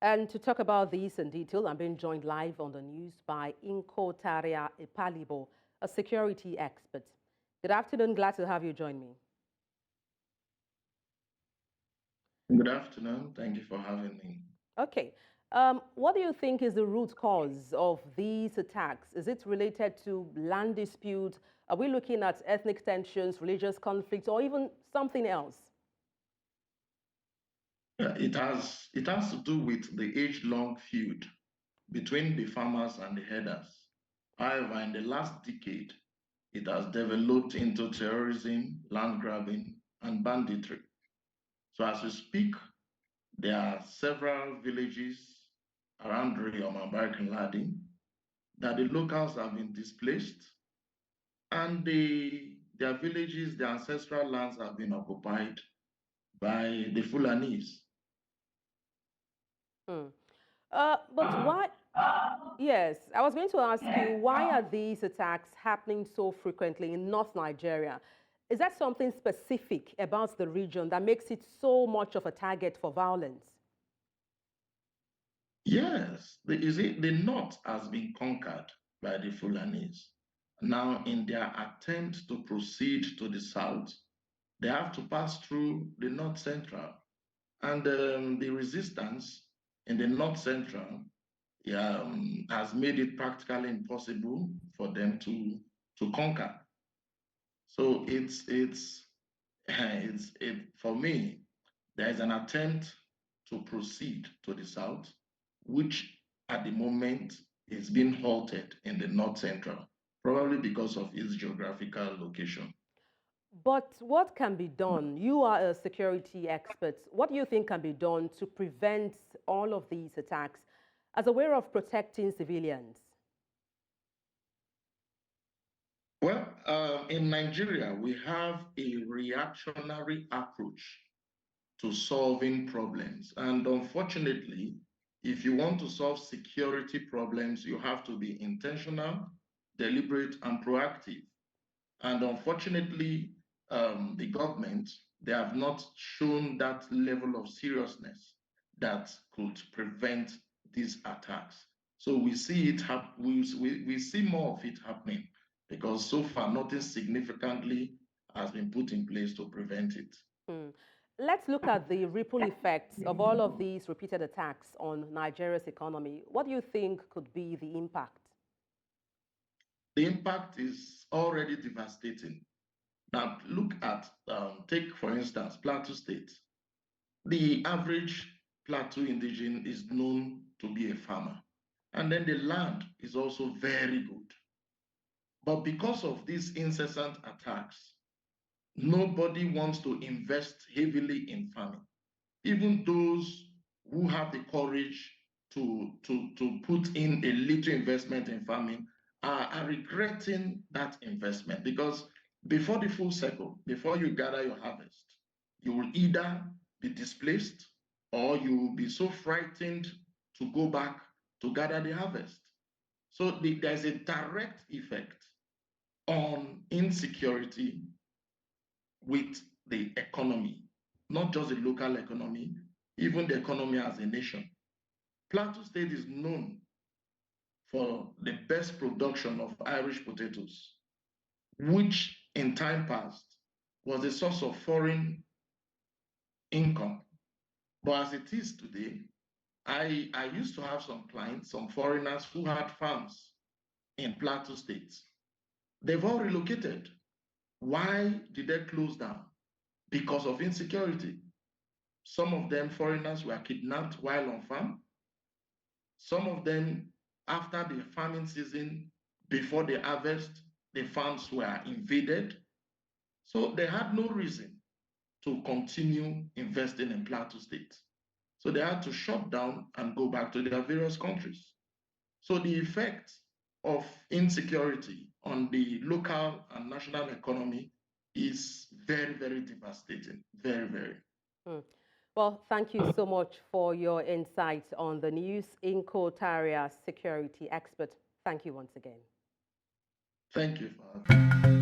And to talk about this in detail, I'm being joined live on the news by Inko Epalibo, a security expert. Good afternoon. Glad to have you join me. Good afternoon. Thank you for having me. Okay. What do you think is the root cause of these attacks? Is it related to land dispute? Are we looking at ethnic tensions, religious conflicts, or even something else? It has to do with the age-long feud between the farmers and the herders. However, in the last decade, it has developed into terrorism, land grabbing, and banditry. So as we speak, there are several villages around Riyom and Barkin that the locals have been displaced, and their villages, their ancestral lands have been occupied by the Fulanese. Hmm. But why? Yes, I was going to ask you, why are these attacks happening so frequently in North Nigeria? Is that something specific about the region that makes it so much of a target for violence? Yes, the north has been conquered by the Fulanese. Now, in their attempt to proceed to the south, they have to pass through the north central. And the resistance in the north central has made it practically impossible for them to conquer. So for me, there is an attempt to proceed to the south, which at the moment is being halted in the north central, probably because of its geographical location. But what can be done? You are a security expert. What do you think can be done to prevent all of these attacks as a way of protecting civilians? Well, in Nigeria, we have a reactionary approach to solving problems. And unfortunately, if you want to solve security problems, you have to be intentional, deliberate, and proactive. And unfortunately, the government, they have not shown that level of seriousness that could prevent these attacks. So we see we see more of it happening because so far nothing significantly has been put in place to prevent it. Hmm. Let's look at the ripple effects of all of these repeated attacks on Nigeria's economy. What do you think could be the impact? The impact is already devastating. Now, take for instance, Plateau State. The average Plateau indigene is known to be a farmer. And then the land is also very good. But because of these incessant attacks, nobody wants to invest heavily in farming. Even those who have the courage to put in a little investment in farming are regretting that investment because before the full cycle, before you gather your harvest, you will either be displaced or you will be so frightened to go back to gather the harvest. So there's a direct effect on insecurity with the economy, not just the local economy, even the economy as a nation. Plateau State is known for the best production of Irish potatoes, which in time past was a source of foreign income. But as it is today, I used to have some clients, some foreigners who had farms in Plateau State. They've all relocated. Why did they close down? Because of insecurity. Some of them, foreigners, were kidnapped while on farm. Some of them, after the farming season, before the harvest, the farms were invaded. So they had no reason to continue investing in Plateau State. So they had to shut down and go back to their various countries. So the effect of insecurity on the local and national economy is very, very devastating. Very, very. Hmm. Well, thank you so much for your insights on the news. Inko security expert. Thank you once again. Thank you for having me.